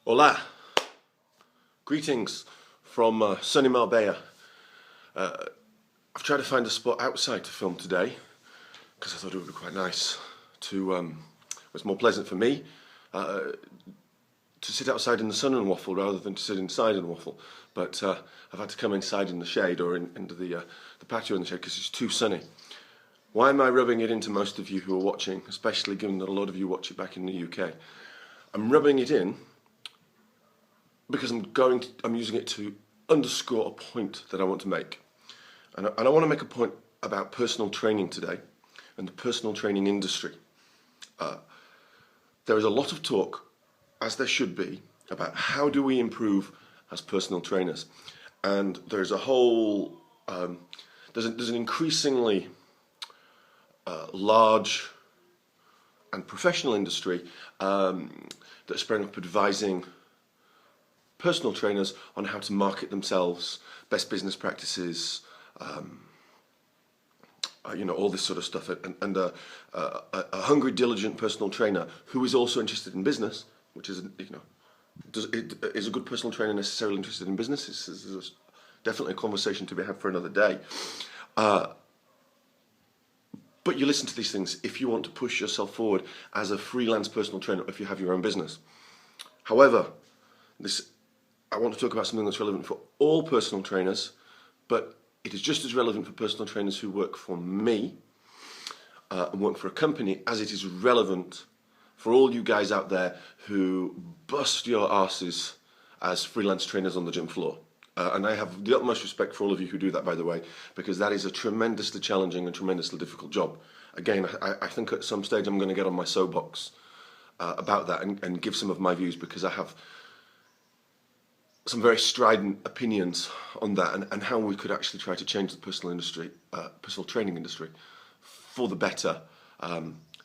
Hola, greetings from sunny Marbella. I've tried to find a spot outside to film today because I thought it would be quite nice to, it's more pleasant for me to sit outside in the sun and waffle rather than to sit inside and waffle. But I've had to come inside in the shade or into the patio in the shade because it's too sunny. Why am I rubbing it into most of you who are watching, especially given that a lot of you watch it back in the UK? I'm rubbing it in because I'm using it to underscore a point that I want to make. And I want to make a point about personal training today and the personal training industry. There is a lot of talk, as there should be, about how do we improve as personal trainers. And there's a whole, there's an increasingly large and professional industry that's sprang up advising personal trainers on how to market themselves, best business practices, all this sort of stuff. And a hungry, diligent personal trainer who is also interested in business, which is, is a good personal trainer necessarily interested in business? This is definitely a conversation to be had for another day. But you listen to these things if you want to push yourself forward as a freelance personal trainer, if you have your own business. However, I want to talk about something that's relevant for all personal trainers, but it is just as relevant for personal trainers who work for me and work for a company as it is relevant for all you guys out there who bust your arses as freelance trainers on the gym floor. And I have the utmost respect for all of you who do that, by the way, because that is a tremendously challenging and tremendously difficult job. Again, I think at some stage I'm going to get on my soapbox about that and give some of my views, because I have some very strident opinions on that and how we could actually try to change the personal training industry for the better,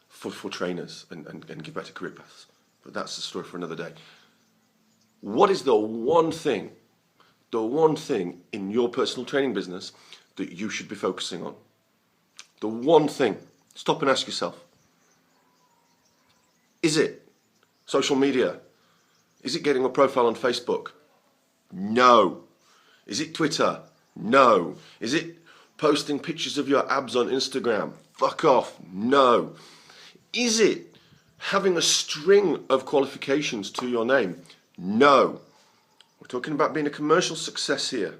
for trainers and give better career paths. But that's the story for another day. What is the one thing in your personal training business that you should be focusing on? The one thing. Stop and ask yourself. Is it social media? Is it getting a profile on Facebook? No. Is it Twitter? No. Is it posting pictures of your abs on Instagram? Fuck off. No. Is it having a string of qualifications to your name? No. We're talking about being a commercial success here.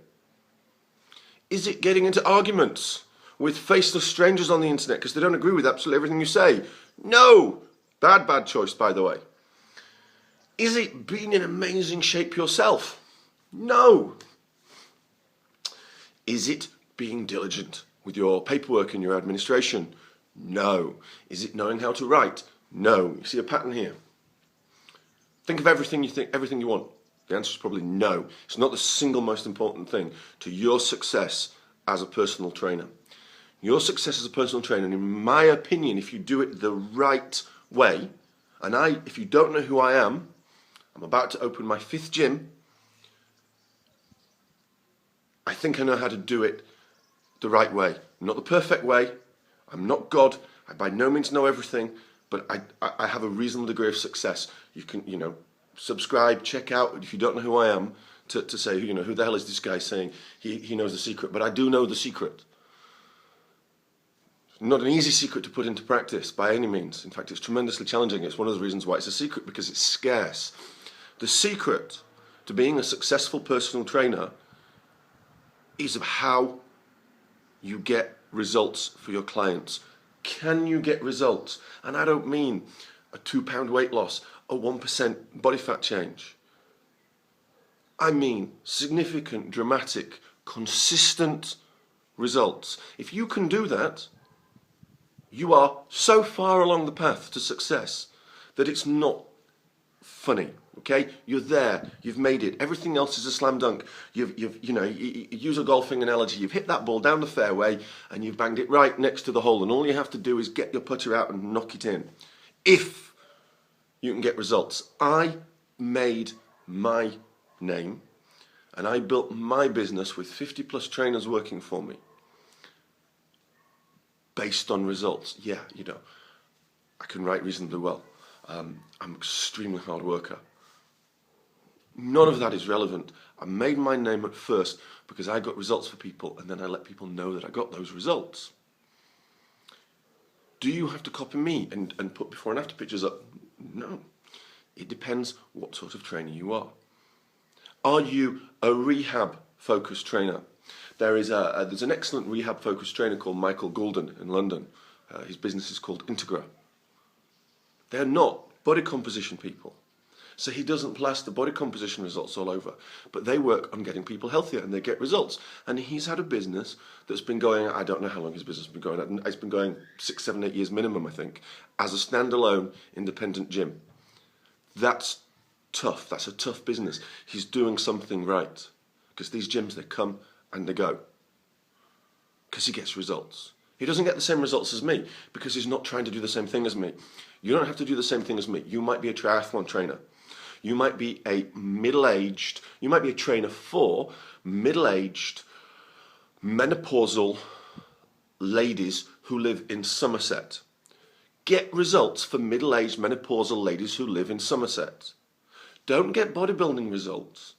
Is it getting into arguments with faceless strangers on the internet because they don't agree with absolutely everything you say? No. Bad choice, by the way. Is it being in amazing shape yourself? No. Is it being diligent with your paperwork and your administration? No. Is it knowing how to write? No. You see a pattern here? Think of everything you want. The answer is probably no. It's not the single most important thing to your success as a personal trainer. Your success as a personal trainer, in my opinion, if you do it the right way, and if you don't know who I am, I'm about to open my 5th gym. I think I know how to do it the right way. Not the perfect way. I'm not God. I by no means know everything, but I have a reasonable degree of success. You can, subscribe, check out, if you don't know who I am, to say, who the hell is this guy saying he knows the secret? But I do know the secret. It's not an easy secret to put into practice by any means. In fact, it's tremendously challenging. It's one of the reasons why it's a secret, because it's scarce. The secret to being a successful personal trainer is of how you get results for your clients. Can you get results? And I don't mean a 2-pound weight loss, a 1% body fat change. I mean significant, dramatic, consistent results. If you can do that, you are so far along the path to success that it's not funny. Okay, you're there. You've made it. Everything else is a slam dunk. You use a golfing analogy. You've hit that ball down the fairway and you've banged it right next to the hole. And all you have to do is get your putter out and knock it in. If you can get results, I made my name and I built my business with 50+ trainers working for me based on results. Yeah, I can write reasonably well. I'm an extremely hard worker. None of that is relevant. I made my name at first because I got results for people, and then I let people know that I got those results. Do you have to copy me and put before and after pictures up? No. It depends what sort of trainer you are. Are you a rehab-focused trainer? There's an excellent rehab-focused trainer called Michael Goulden in London. His business is called Integra. They're not body composition people. So he doesn't blast the body composition results all over, but they work on getting people healthier and they get results. And he's had a business that's been going, I don't know how long his business has been going, it's been going 6, 7, 8 years minimum, I think, as a standalone independent gym. That's tough. That's a tough business. He's doing something right, because these gyms, they come and they go, because he gets results. He doesn't get the same results as me because he's not trying to do the same thing as me. You don't have to do the same thing as me. You might be a triathlon trainer. You might be a middle-aged, you might be a trainer for middle-aged, menopausal ladies who live in Somerset. Get results for middle-aged, menopausal ladies who live in Somerset. Don't get bodybuilding results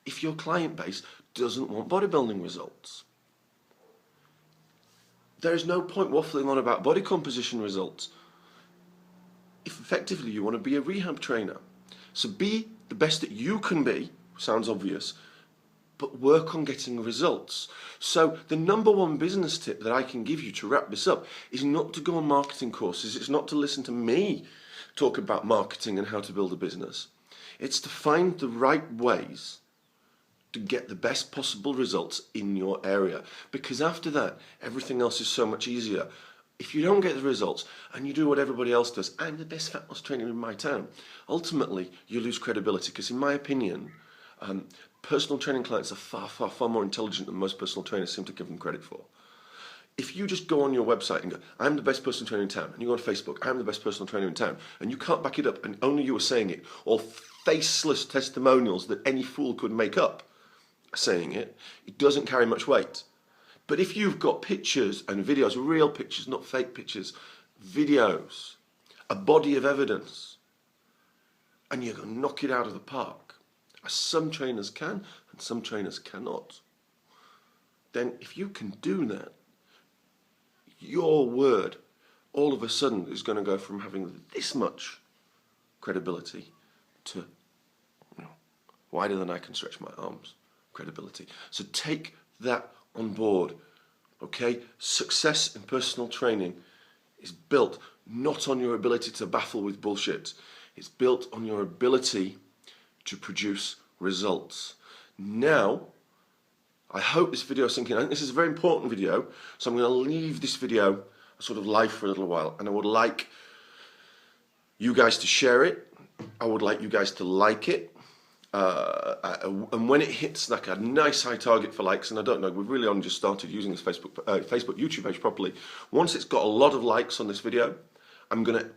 if your client base doesn't want bodybuilding results. There is no point waffling on about body composition results if effectively you want to be a rehab trainer. So be the best that you can be, sounds obvious, but work on getting results. So the number one business tip that I can give you to wrap this up is not to go on marketing courses. It's not to listen to me talk about marketing and how to build a business. It's to find the right ways to get the best possible results in your area. Because after that, everything else is so much easier. If you don't get the results and you do what everybody else does, I'm the best fat loss trainer in my town, ultimately you lose credibility, because in my opinion, personal training clients are far, far, far more intelligent than most personal trainers seem to give them credit for. If you just go on your website and go, I'm the best personal trainer in town, and you go on Facebook, I'm the best personal trainer in town, and you can't back it up and only you are saying it, or faceless testimonials that any fool could make up are saying it, it doesn't carry much weight. But if you've got pictures and videos, real pictures, not fake pictures, videos, a body of evidence, and you're going to knock it out of the park, as some trainers can and some trainers cannot, then if you can do that, your word all of a sudden is going to go from having this much credibility to wider than I can stretch my arms credibility. So take that on board, okay? Success in personal training is built not on your ability to baffle with bullshit. It's built on your ability to produce results. Now, I hope this video is sinking in. I think this is a very important video, so I'm going to leave this video sort of live for a little while, and I would like you guys to share it. I would like you guys to like it. And when it hits like a nice high target for likes, and I don't know, we've really only just started using this Facebook YouTube page properly. Once it's got a lot of likes on this video, I'm going to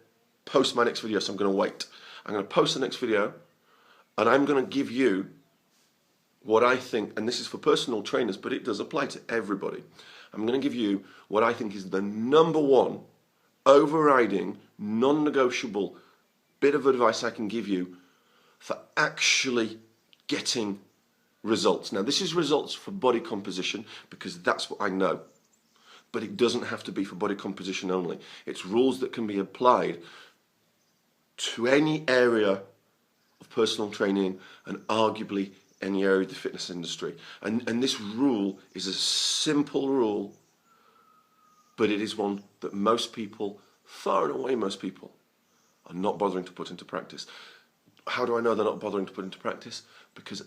post my next video, so I'm going to wait. I'm going to post the next video, and I'm going to give you what I think, and this is for personal trainers, but it does apply to everybody. I'm going to give you what I think is the number one overriding, non-negotiable bit of advice I can give you for actually getting results. Now, this is results for body composition because that's what I know. But it doesn't have to be for body composition only. It's rules that can be applied to any area of personal training and arguably any area of the fitness industry. And this rule is a simple rule, but it is one that most people, far and away most people, are not bothering to put into practice. How do I know they're not bothering to put into practice? Because,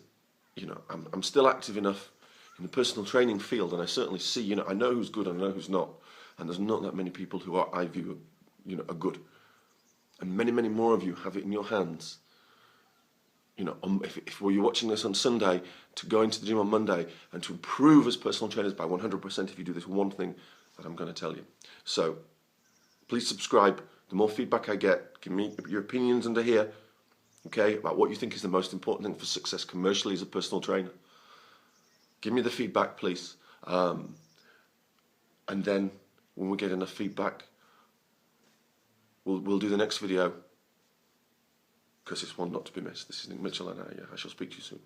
I'm still active enough in the personal training field, and I certainly see, I know who's good and I know who's not. And there's not that many people who I view, are good. And many, many more of you have it in your hands. If you're watching this on Sunday, to go into the gym on Monday and to improve as personal trainers by 100% if you do this one thing that I'm going to tell you. So, please subscribe. The more feedback I get, give me your opinions under here. Okay, about what you think is the most important thing for success commercially as a personal trainer. Give me the feedback, please. And then when we get enough feedback, we'll do the next video because it's one not to be missed. This is Nick Mitchell, and I shall speak to you soon.